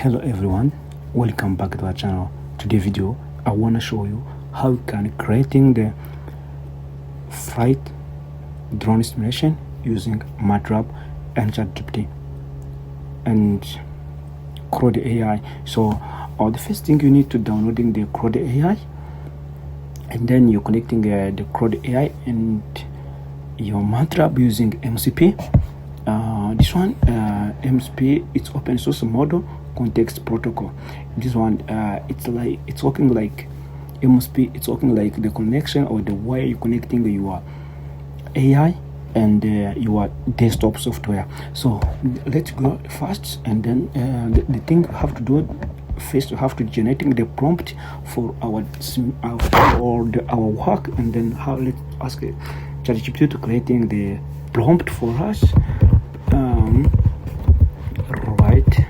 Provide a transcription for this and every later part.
Hello everyone, welcome back to our channel. Today's video I want to show you how you can creating the flight drone simulation using MATLAB and ChatGPT and Claude AI. So the first thing you need to downloading the Claude AI, and then you're connecting the Claude AI and your MATLAB using MCP. This one MCP, it's open source model context protocol. This one it's working like MCP. It's working like the connection or the way you're connecting your AI and your desktop software. So let's go first, and then the thing you have to do first, you have to generating the prompt for our work, and then let's ask ChatGPT to creating the prompt for us. Right.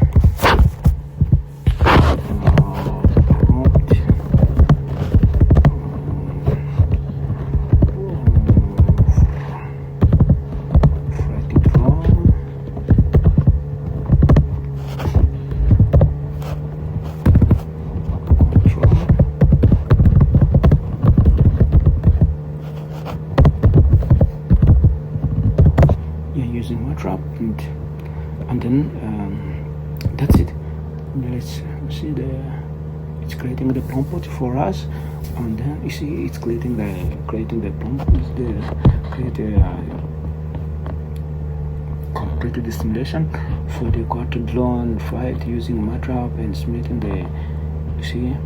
Using MATLAB, and then that's it. Let's see it's creating the prompt for us, and then you see it's creating the prompt. Completed the simulation for the quadcopter drone flight using MATLAB and simulating the. You see,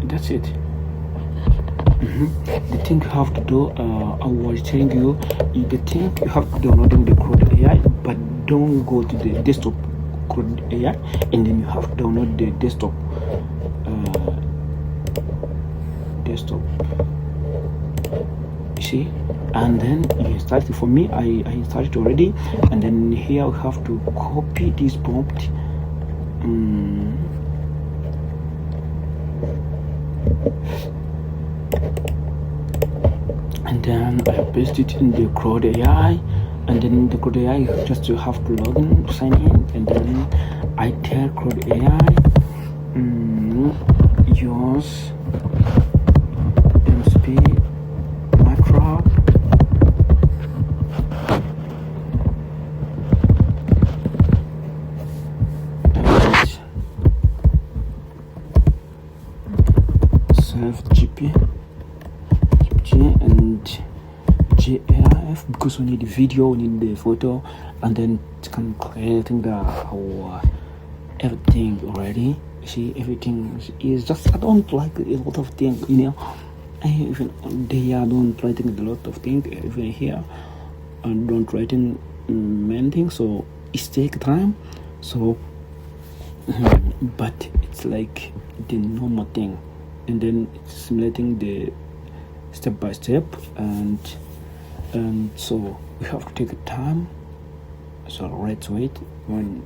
that's it. The thing you have to do, I was telling you, the thing you have to download the Claude AI, but don't go to the desktop Claude AI, and then you have to download the desktop. You see, and then you start. For me, I started already, and then here we have to copy this prompt. And then I paste it in the Claude AI, and then the Claude AI just you have to log in, sign in, and then I tell Claude AI use MCP MATLAB and self GP and GIF, because we need the video, we need the photo, and then it can creating our everything already. See, everything is just, I don't like a lot of things, even there I don't writing a lot of things, even here I don't writing many things, so it take time. So but it's like the normal thing, and then it's simulating the step by step, and so we have to take time. So let's wait. When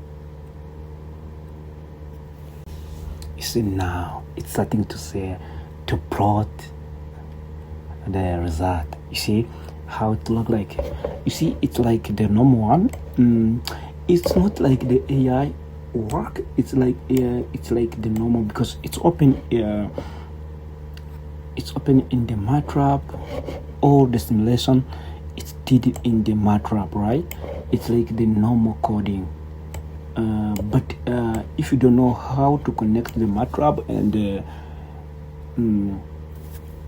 you see now it's starting to say to plot the result. You see how it look like. You see it's like the normal one. It's not like the AI work. It's like the normal, because it's open. It's open in the MATLAB. All the simulation it's did in the MATLAB, right? It's like the normal coding. But if you don't know how to connect the MATLAB and the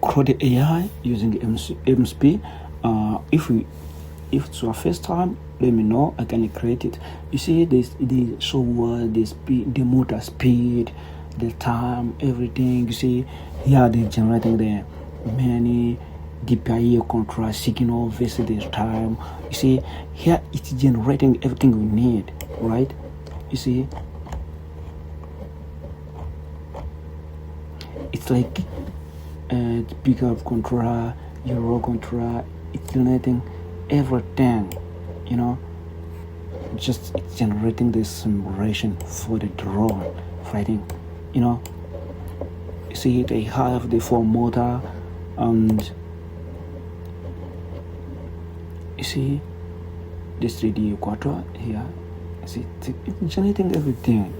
Claude AI using MCP, if it's your first time, let me know. I can create it. You see this, the show the speed, the motor speed, the time, everything. You see here they're generating the many DPI control signal versus the time. You see here it's generating everything we need, right? You see it's like pickup controller, Euro controller, it's generating everything, just it's generating this simulation for the drone fighting. You see they have the 4 motor, and you see this 3D quadro here, See, it's generating everything,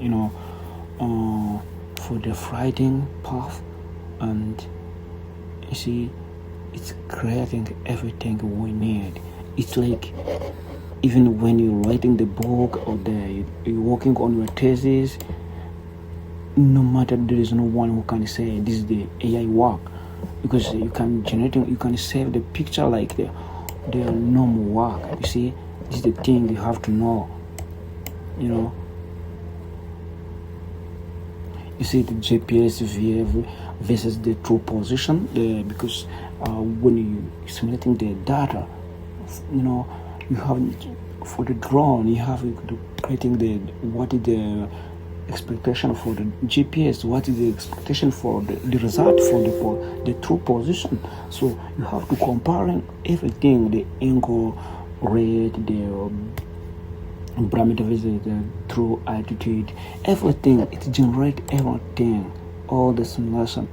for the writing path, and you see, it's creating everything we need. It's like even when you're writing the book or you're working on your thesis, no matter, there is no one who can say this is the AI work, because you can save the picture like the normal work. You see, this is the thing you have to know. You see the GPS versus the true position, because when you simulating the data, you have for the drone, you have to creating what is the expectation for the GPS, what is the expectation for the result for the true position. So you have to comparing everything, the angle, rate, the parameter versus the true altitude, everything. It generates everything, all the simulation.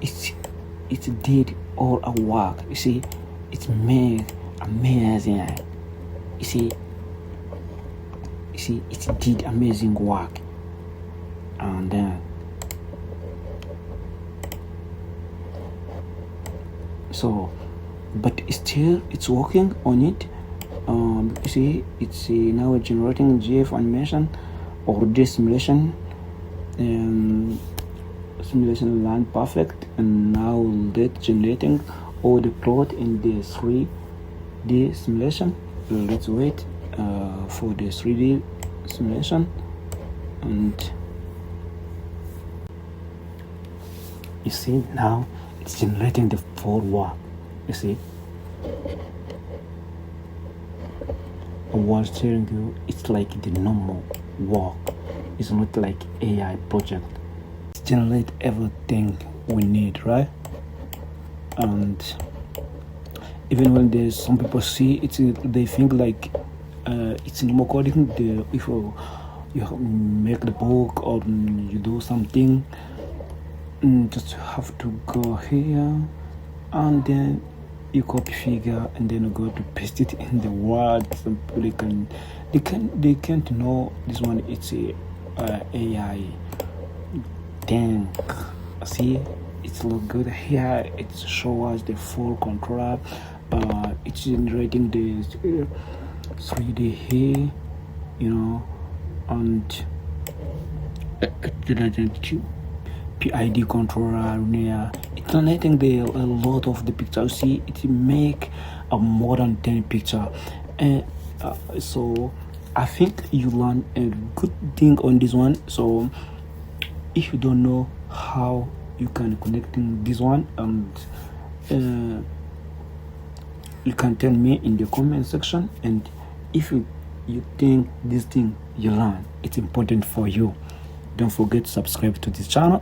It did all our work. You see, it made amazing. You see, it did amazing work. And then but still it's working on it. You see, it's now generating GF animation or this simulation land perfect, and now that's generating all the plot in the 3D simulation. Let's wait for the 3D simulation, and you see now it's generating the full work. You see, I was telling you, it's like the normal work. It's not like AI project. It generates everything we need, right? And even when there's some people see it, they think like it's normal coding. If you make the book or you do something, just have to go here and then you copy figure and then you go to paste it in the Word. Some people they can't know this one. It's a AI thing. See, it's look good here. It shows the full control. It's generating the 3D here, and PID controller near. It's generating a lot of the pictures. See, it make a more than 10 picture, and so I think you learn a good thing on this one. So if you don't know how you can connecting this one, and you can tell me in the comment section. And if you think this thing you learn, it's important for you, don't forget to subscribe to this channel.